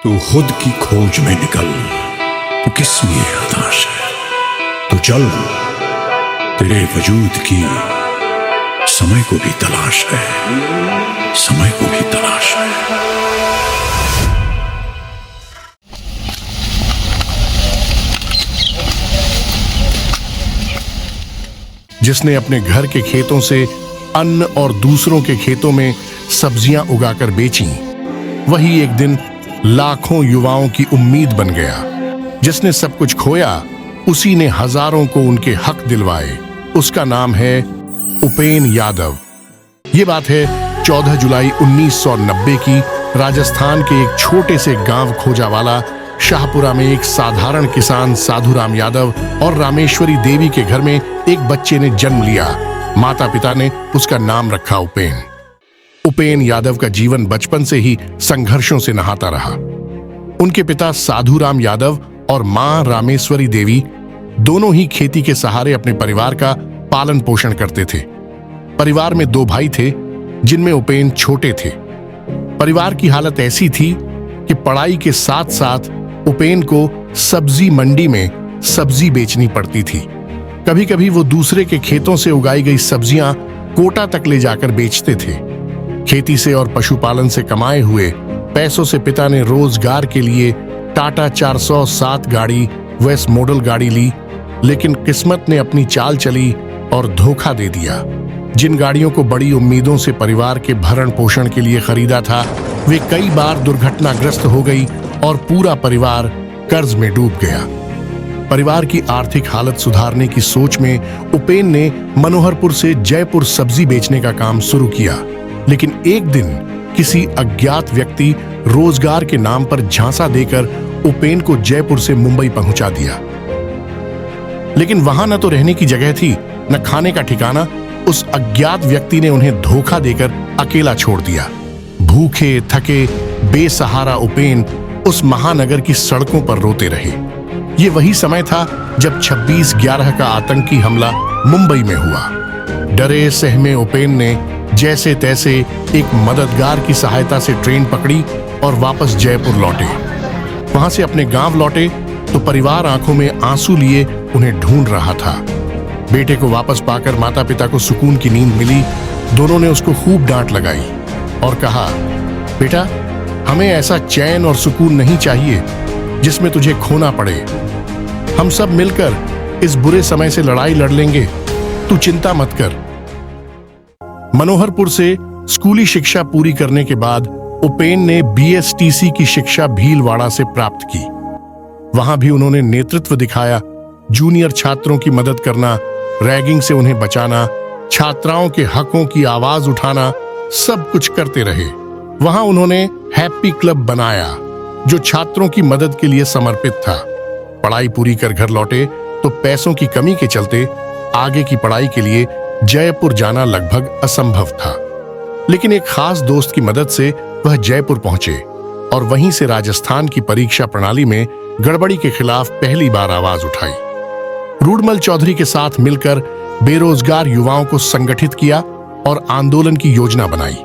तू खुद की खोज में निकल, तू किस लिए हताश है? तो चल, तेरे वजूद की समय को भी तलाश है, समय को भी तलाश है। जिसने अपने घर के खेतों से अन्न और दूसरों के खेतों में सब्जियां उगाकर बेची, वही एक दिन लाखों युवाओं की उम्मीद बन गया। जिसने सब कुछ खोया, उसी ने हजारों को उनके हक दिलवाए। उसका नाम है उपेन यादव। ये बात है 14 जुलाई 1990 की। राजस्थान के एक छोटे से गांव खोजावाला शाहपुरा में एक साधारण किसान साधुराम यादव और रामेश्वरी देवी के घर में एक बच्चे ने जन्म लिया। माता पिता ने उसका नाम रखा उपेन। उपेन यादव का जीवन बचपन से ही संघर्षों से नहाता रहा। उनके पिता साधुराम यादव और मां रामेश्वरी देवी दोनों ही खेती के सहारे अपने परिवार का पालन पोषण करते थे। परिवार में 2 भाई थे, जिनमें उपेन छोटे थे। परिवार की हालत ऐसी थी कि पढ़ाई के साथ साथ उपेन को सब्जी मंडी में सब्जी बेचनी पड़ती थी। कभी कभी वो दूसरे के खेतों से उगाई गई सब्जियां कोटा तक ले जाकर बेचते थे। खेती से और पशुपालन से कमाए हुए पैसों से पिता ने रोजगार के लिए टाटा 407 गाड़ी वेस्ट मॉडल गाड़ी ली, लेकिन किस्मत ने अपनी चाल चली और धोखा दे दिया। जिन गाड़ियों को बड़ी उम्मीदों से परिवार के भरण पोषण के लिए खरीदा था, वे कई बार दुर्घटनाग्रस्त हो गई और पूरा परिवार कर्ज में डूब गया। परिवार की आर्थिक हालत सुधारने की सोच में उपेन ने मनोहरपुर से जयपुर सब्जी बेचने का काम शुरू किया। लेकिन एक दिन किसी अज्ञात व्यक्ति रोजगार के नाम पर झांसा देकर उपेन को जयपुर से मुंबई पहुंचा दिया। लेकिन वहां न तो रहने की जगह थी, न खाने का ठिकाना। उस अज्ञात व्यक्ति ने उन्हें धोखा देकर अकेला छोड़ दिया। भूखे थके बेसहारा उपेन उस महानगर की सड़कों पर रोते रहे। ये वही समय था जब 26/11 का आतंकी हमला मुंबई में हुआ। डरे सहमे उपेन ने जैसे तैसे एक मददगार की सहायता से ट्रेन पकड़ी और वापस जयपुर लौटे। वहां से अपने गांव लौटे तो परिवार आंखों में आंसू लिए उन्हें ढूंढ रहा था। बेटे को वापस पाकर माता पिता को सुकून की नींद मिली। दोनों ने उसको खूब डांट लगाई और कहा, बेटा, हमें ऐसा चैन और सुकून नहीं चाहिए जिसमें तुझे खोना पड़े। हम सब मिलकर इस बुरे समय से लड़ाई लड़ लेंगे, तू चिंता मत कर। मनोहरपुर से स्कूली शिक्षा पूरी करने के बाद उपेन ने BSTC की शिक्षा भीलवाड़ा से प्राप्त की। वहां भी उन्होंने नेतृत्व दिखाया। जूनियर छात्रों की मदद करना, रैगिंग से उन्हें बचाना, छात्राओं के हकों की आवाज उठाना, सब कुछ करते रहे। वहां उन्होंने हैप्पी क्लब बनाया, जो छात्रों की मदद के लिए समर्पित था। पढ़ाई पूरी कर घर लौटे तो पैसों की कमी के चलते आगे की पढ़ाई के लिए जयपुर जाना लगभग असंभव था। लेकिन एक खास दोस्त की मदद से वह जयपुर पहुंचे और वहीं से राजस्थान की परीक्षा प्रणाली में गड़बड़ी के खिलाफ पहली बार आवाज उठाई। रूडमल चौधरी के साथ मिलकर बेरोजगार युवाओं को संगठित किया और आंदोलन की योजना बनाई।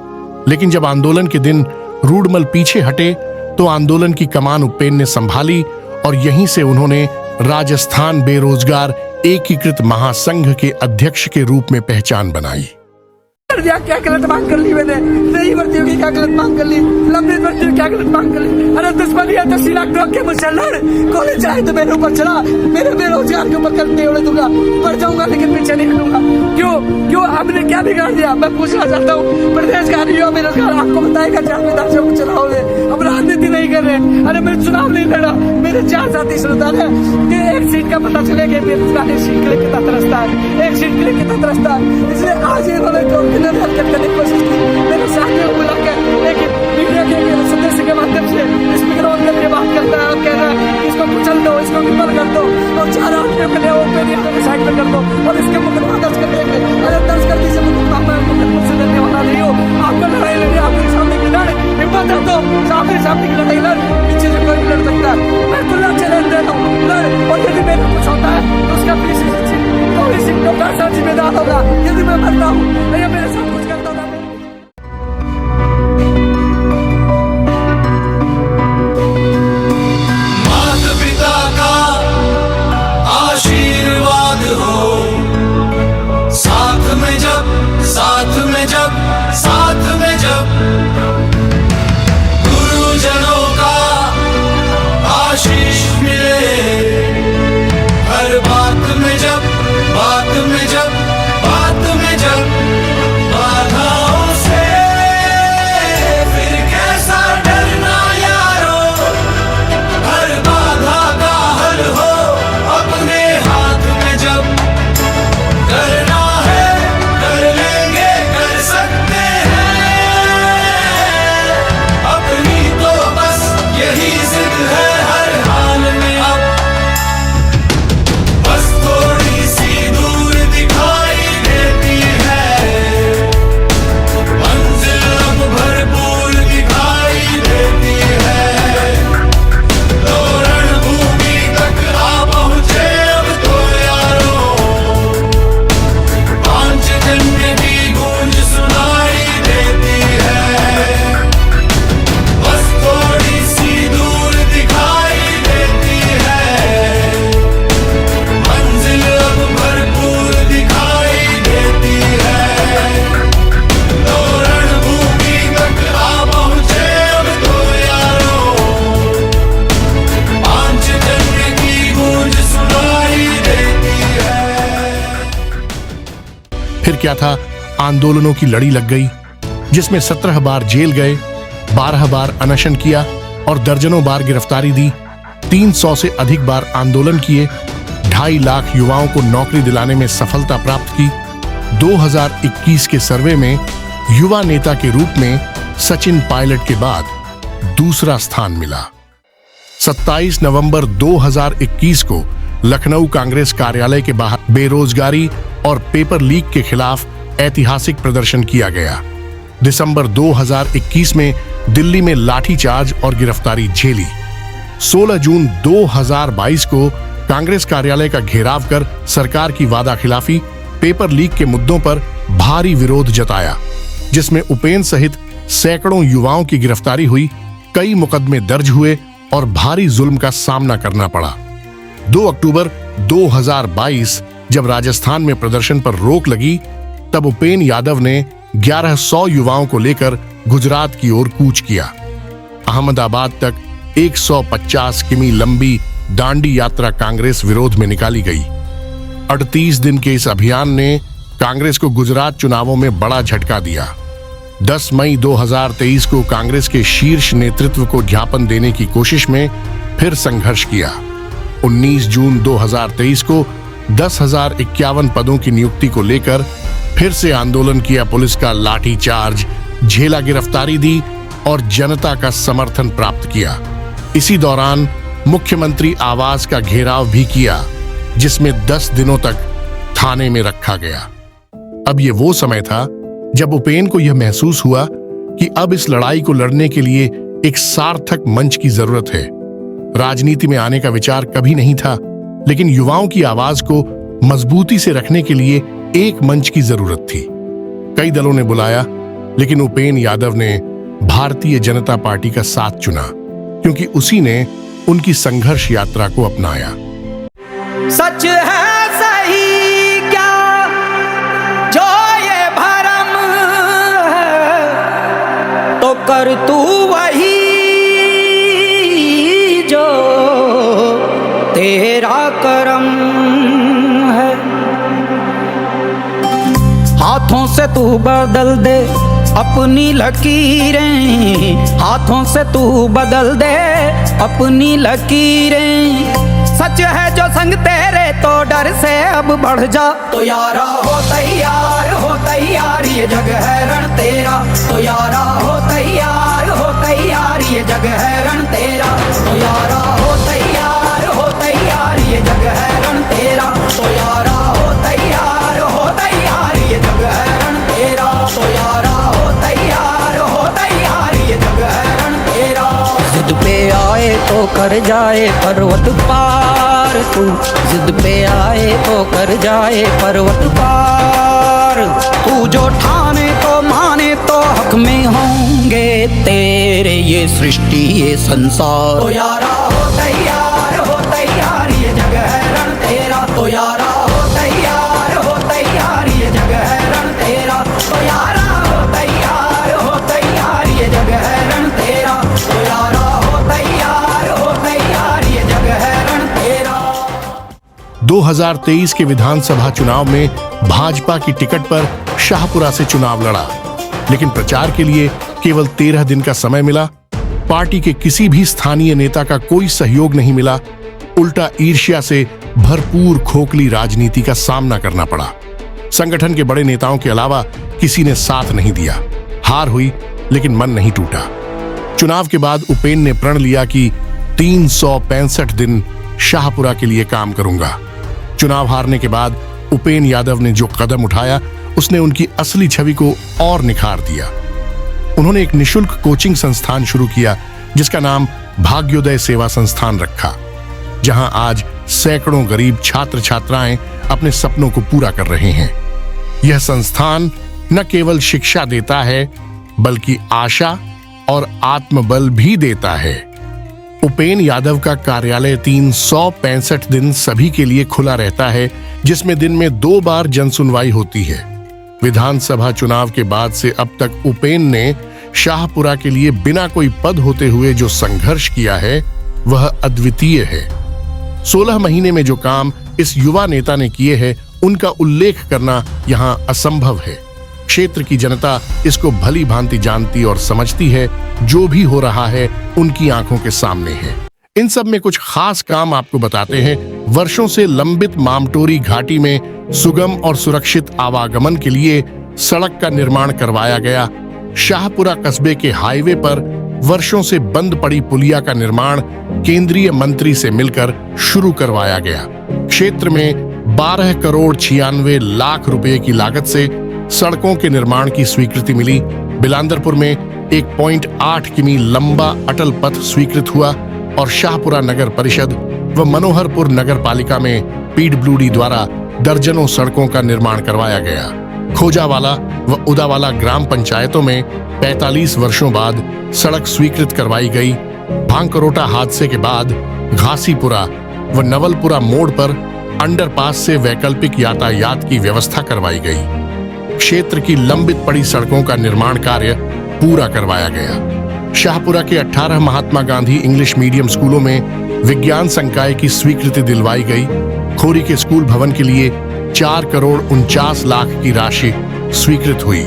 लेकिन जब आंदोलन के दिन रूडमल पीछे हटे तो आंदोलन की कमान उपेन ने संभाली और यहीं से उन्होंने राजस्थान बेरोजगार एकीकृत महासंघ के अध्यक्ष के रूप में पहचान बनाई। क्या गलत मांग कर ली मैंने? नई भर्तियों की क्या गलत मांग कर ली? लंबित भर्तियों की क्या गलत मांग कर ली? अरे दुश्मनी है तो सिला के मुझसे लड़। कॉलेज जाए तो मेरे ऊपर चढ़ा, मेरे बेरोजगार के ऊपर करते उड़े दूंगा, बढ़ जाऊंगा लेकिन पीछे नहीं हटूंगा। क्यों हमने क्या बिगाड़ दिया? मैं पूछना चाहता हूँ। प्रदेश का युवा बेरोजगार आपको बताएगा 4 विधानसभा को चुनाव में अब राजनीति नहीं कर रहे। अरे मैं चुनाव नहीं लड़ा, मेरे 4 साथी श्रोता है कि एक सीट का पता चलेगा बेरोजगार एक सीट के लिए कितना तरसता है, एक सीट के लिए कितना तरसता है। इसलिए आज इन्होंने हरकत करने की कोशिश की। मेरे साथियों को बुलाकर एक मीडिया के सदस्य के माध्यम से स्पीकर ऑन करके बात करता है और कह रहा है इसको कुचल दो, इसको विफल कर दो और 4 आदमियों के लिए ओपन साइड पर कर दो और इसके मुकदमा दर्ज कर देंगे। अरे दर्ज कर दीजिए मुकदमा, मैं मुकदमा से लड़ने वाला नहीं हूँ। आपको लड़ाई लड़ी, आपके सामने की लड़, हिम्मत है तो सामने की लड़ाई लड़, पीछे से कोई लड़ सकता है। मैं खुला चैलेंज देता हूँ, लड़। और यदि मेरा कुछ होता है तो उसका जिम्मेदार होगा। यदि मैं मरता हूँ या मेरे साथ कुछ करता होगा। फिर क्या था, आंदोलनों की लड़ी लग गई, जिसमें 17 बार जेल गए, 12 बार अनशन किया और दर्जनों बार गिरफ्तारी दी। 300 से अधिक बार आंदोलन किए, 2.5 लाख युवाओं को नौकरी दिलाने में सफलता प्राप्त की। 2021 के सर्वे में युवा नेता के रूप में सचिन पायलट के बाद दूसरा स्थान मिला। 27 नवंबर 2021 को लखनऊ कांग्रेस कार्यालय के बाहर बेरोजगारी और पेपर लीक के खिलाफ ऐतिहासिक प्रदर्शन किया गया। दिसंबर 2021 में दिल्ली में लाठीचार्ज और गिरफ्तारी झेली। 16 जून 2022 को कांग्रेस कार्यालय का घेराव कर सरकार की वादा खिलाफी, पेपर लीक के मुद्दों पर भारी विरोध जताया, जिसमें उपेन सहित सैकड़ों युवाओं की गिरफ्तारी हुई, कई मुकदमे दर्ज हुए और भारी जुल्म का सामना करना पड़ा। 2 अक्टूबर 2022 जब राजस्थान में प्रदर्शन पर रोक लगी, तब उपेन यादव ने 1100 युवाओं को लेकर गुजरात की ओर कूच किया। अहमदाबाद तक 150 किमी लंबी दांडी यात्रा कांग्रेस विरोध में निकाली गई। 38 दिन के इस अभियान ने कांग्रेस को गुजरात चुनावों में बड़ा झटका दिया। 10 मई 2023 को कांग्रेस के शीर्ष नेतृत्व को ज्ञापन देने की कोशिश में फिर संघर्ष किया। 19 जून 2023 को 10,051 पदों की नियुक्ति को लेकर फिर से आंदोलन किया। पुलिस का लाठीचार्ज झेला, गिरफ्तारी दी और जनता का समर्थन प्राप्त किया। इसी दौरान मुख्यमंत्री आवास का घेराव भी किया, जिसमें 10 दिनों तक थाने में रखा गया। अब ये वो समय था जब उपेन को यह महसूस हुआ कि अब इस लड़ाई को लड़ने के लिए एक सार्थक मंच की जरूरत है। राजनीति में आने का विचार कभी नहीं था, लेकिन युवाओं की आवाज को मजबूती से रखने के लिए एक मंच की जरूरत थी। कई दलों ने बुलाया, लेकिन उपेन यादव ने भारतीय जनता पार्टी का साथ चुना, क्योंकि उसी ने उनकी संघर्ष यात्रा को अपनाया। सच है सही क्या जो ये भरम है, तो कर तू वही जो तेरा करम है। हाथों से तू बदल दे अपनी लकीरें, हाथों से तू बदल दे अपनी लकीरें। सच है जो संग तेरे तो डर से अब बढ़ जा। तो यारा हो तैयार ये जग है रण तेरा। तो यारा हो तैयार ये जग है रण तेरा। तो यारा हो तैयार ये जग है रण तेरा। तो यारा हो तैयार ये जग है रण तेरा। तो यारा हो तैयार ये जग है रण तेरा। जिद पे आए तो कर जाए पर्वत पार तू, जिद पे आए तो कर जाए पर्वत पार। तू जो ठाने तो माने तो हक में होंगे तेरे ये सृष्टि ये संसार। तो यारा हो तैयार ये जग है रण तेरा। तो यारा हो तैयार ये जग है रण तेरा। तो यारा हो तैयार ये जग है रण तेरा। तो यारा हो तैयार ये जग है रण तेरा। 2023 के विधानसभा चुनाव में भाजपा की टिकट पर शाहपुरा से चुनाव लड़ा, लेकिन प्रचार के लिए केवल 13 दिन का समय मिला। पार्टी के किसी भी स्थानीय नेता का कोई सहयोग नहीं मिला। उल्टा ईर्ष्या से भरपूर खोखली राजनीति का सामना करना पड़ा। संगठन के बड़े नेताओं के अलावा किसी ने साथ नहीं दिया। हार हुई, लेकिन मन नहीं टूटा। चुनाव के बाद उपेन ने प्रण लिया कि 365 दिन शाहपुरा के लिए काम करूंगा। चुनाव हारने के बाद उपेन यादव ने जो कदम उठाया, उसने उनकी असली छवि को और निखार दिया। उन्होंने एक निशुल्क कोचिंग संस्थान शुरू किया, जिसका नाम भाग्योदय सेवा संस्थान रखा, जहां आज सैकड़ों गरीब छात्र छात्राएं अपने सपनों को पूरा कर रहे हैं। यह संस्थान न केवल शिक्षा देता है, बल्कि आशा और आत्मबल भी देता है। उपेन यादव का कार्यालय 365 दिन सभी के लिए खुला रहता है, जिसमें दिन में 2 बार जनसुनवाई होती है। विधानसभा चुनाव के बाद से अब तक उपेन ने शाहपुरा के लिए बिना कोई पद होते हुए जो संघर्ष किया है, वह अद्वितीय है। 16 महीने में जो काम इस युवा नेता ने किए हैं, उनका उल्लेख करना यहाँ असंभव है। क्षेत्र की जनता इसको भली भांति जानती और समझती है। जो भी हो रहा है उनकी आंखों के सामने है। इन सब में कुछ खास काम आपको बताते हैं। वर्षों से लंबित मामटोरी घाटी में सुगम और सुरक्षित आवागमन के लिए सड़क का निर्माण करवाया गया। शाहपुरा कस्बे के हाईवे पर वर्षों से बंद पड़ी पुलिया का निर्माण केंद्रीय मंत्री से मिलकर शुरू करवाया गया। क्षेत्र में 12 करोड़ 96 लाख रुपए की लागत से सड़कों के निर्माण की स्वीकृति मिली। बिलांदरपुर में 1.8 किमी लंबा अटल पथ स्वीकृत हुआ और शाहपुरा नगर परिषद व मनोहरपुर नगर पालिका में पीडब्ल्यूडी द्वारा दर्जनों सड़कों का निर्माण करवाया गया। खोजावाला व उदावाला ग्राम पंचायतों में 45 वर्षों बाद सड़क स्वीकृत करवाई गई। भांकरोटा हादसे के बाद घासीपुरा व नवलपुरा मोड़ पर अंडरपास से वैकल्पिक यातायात की व्यवस्था करवाई गई। क्षेत्र की लंबित पड़ी सड़कों का निर्माण कार्य पूरा करवाया गया। शाहपुरा के 18 महात्मा गांधी इंग्लिश मीडियम स्कूलों में विज्ञान संकाय की स्वीकृति दिलवाई गई। खोरी के स्कूल भवन के लिए 4 करोड़ 49 लाख की राशि स्वीकृत हुई।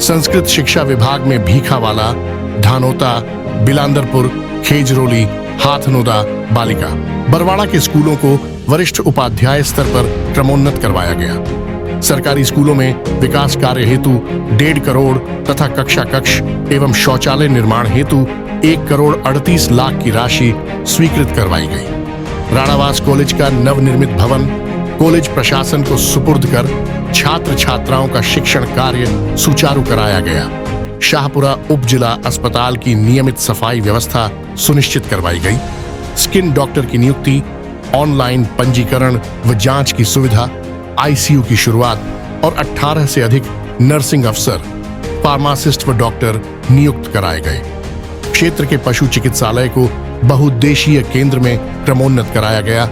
संस्कृत शिक्षा विभाग में भीखावाला, धानोता, बिलांदरपुर, खेजरोली, हाथनोदा बालिका, बरवाड़ा के स्कूलों को वरिष्ठ उपाध्याय स्तर पर क्रमोन्नत करवाया गया। सरकारी स्कूलों में विकास कार्य हेतु 1.5 करोड़ तथा कक्षा कक्ष एवं शौचालय निर्माण हेतु 1 करोड़ 38 लाख की राशि स्वीकृत करवाई गई। राणावास कॉलेज का नवनिर्मित भवन कॉलेज प्रशासन को सुपुर्द कर छात्र छात्राओं का शिक्षण कार्य सुचारू कराया गया। शाहपुरा उप जिला अस्पताल की नियमित सफाई व्यवस्था सुनिश्चित करवाई गई। स्किन डॉक्टर की नियुक्ति, ऑनलाइन पंजीकरण व जांच की सुविधा, आईसीयू की शुरुआत और 18 से अधिक नर्सिंग अफसर, फार्मासिस्ट व डॉक्टर नियुक्त कराए गए। क्षेत्र के पशु चिकित्सालय को बहुउद्देशीय केंद्र में क्रमोन्नत कराया गया।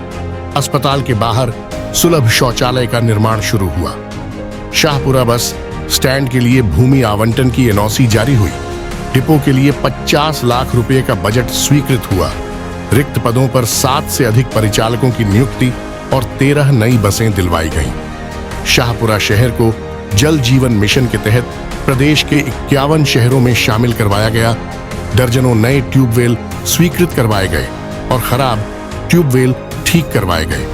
अस्पताल के बाहर सुलभ शौचालय का निर्माण शुरू हुआ। शाहपुरा बस स्टैंड के लिए भूमि आवंटन की एनओसी जारी हुई। डिपो के लिए 50 लाख रुपए का बजट स्वीकृत हुआ। रिक्त पदों पर 7 से अधिक परिचालकों की नियुक्ति और 13 नई बसें दिलवाई गईं। शाहपुरा शहर को जल जीवन मिशन के तहत प्रदेश के 51 शहरों में शामिल करवाया गया। दर्जनों नए ट्यूबवेल स्वीकृत करवाए गए और खराब ट्यूबवेल ठीक करवाए गए।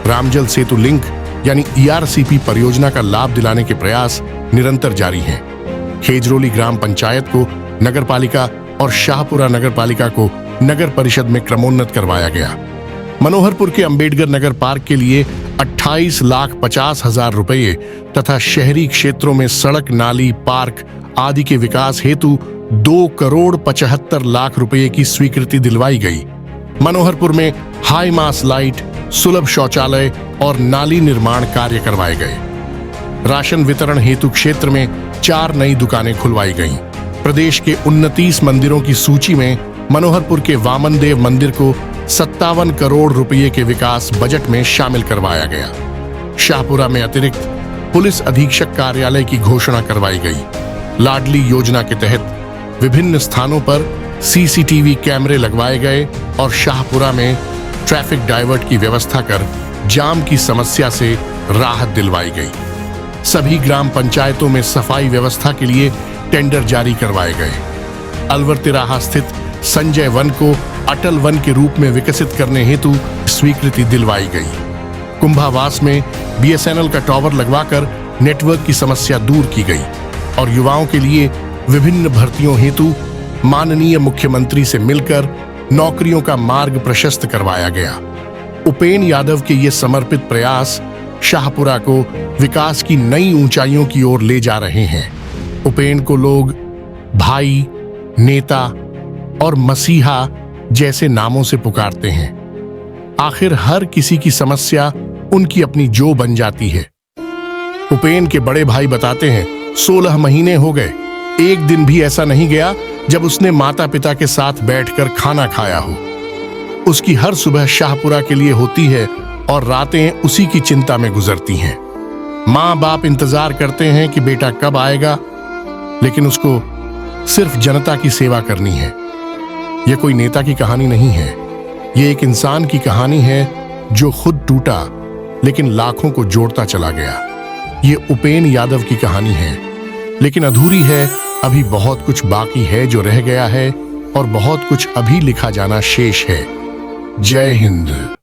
रामजल सेतु लिंक यानी ERCP परियोजना का लाभ दिलाने के प्रयास निरंतर जारी हैं। खेजरोली ग्राम पंचायत को नगरपालिका और शाहपुरा नगरपालिका को नगर परिषद में क्रमोन्नत करवाया गया। मनोहरपुर के अंबेडकर नगर पार्क के लिए 28,50,000 रुपये तथा शहरी क्षेत्रों में सड़क, नाली, पार्क आदि के विकास हेतु 2 करोड़ 75 लाख रुपये की स्वीकृति दिलवाई गई। मनोहरपुर में हाई मास लाइट, सुलभ शौचालय और नाली निर्माण कार्य करवाए गए। राशन वितरण हेतु क्षेत्र में 4 नई दुकानें खुलवाई गईं। प्रदेश के 29 मंदिरों की सूची में मनोहरपुर के वामन देव मंदिर को 57 करोड़ रुपये के विकास बजट में शामिल करवाया गया। शाहपुरा में अतिरिक्त पुलिस अधीक्षक कार्यालय की घोषणा करवाई गई। लाडली योजना के तहत विभिन्न स्थानों पर CCTV कैमरे लगवाए गए और शाहपुरा में ट्रैफिक डाइवर्ट की व्यवस्था कर जाम की समस्या से राहत दिलवाई गई। सभी ग्राम पंचायतों में सफाई व्यवस्था के लिए टेंडर जारी करवाए गए। अलवर तिराहा स्थित संजय वन को अटल वन के रूप में विकसित करने हेतु स्वीकृति दिलवाई गई। कुंभावास में BSNL का टावर लगवाकर नेटवर्क की समस्या दूर की गई और युवाओं के लिए विभिन्न भर्तियों हेतु माननीय मुख्यमंत्री से मिलकर नौकरियों का मार्ग प्रशस्त करवाया गया। उपेन यादव के ये समर्पित प्रयास शाहपुरा को विकास की नई ऊंचाइयों की ओर ले जा रहे हैं। उपेन को लोग भाई, नेता और मसीहा जैसे नामों से पुकारते हैं। आखिर हर किसी की समस्या उनकी अपनी जो बन जाती है। उपेन के बड़े भाई बताते हैं, 16 महीने हो गए, एक दिन भी ऐसा नहीं गया जब उसने माता पिता के साथ बैठकर खाना खाया हो। उसकी हर सुबह शाहपुरा के लिए होती है और रातें उसी की चिंता में गुजरती हैं। माँ बाप इंतजार करते हैं कि बेटा कब आएगा, लेकिन उसको सिर्फ जनता की सेवा करनी है। यह कोई नेता की कहानी नहीं है, ये एक इंसान की कहानी है जो खुद टूटा लेकिन लाखों को जोड़ता चला गया। ये उपेन यादव की कहानी है, लेकिन अधूरी है। अभी बहुत कुछ बाकी है जो रह गया है और बहुत कुछ अभी लिखा जाना शेष है। जय हिंद।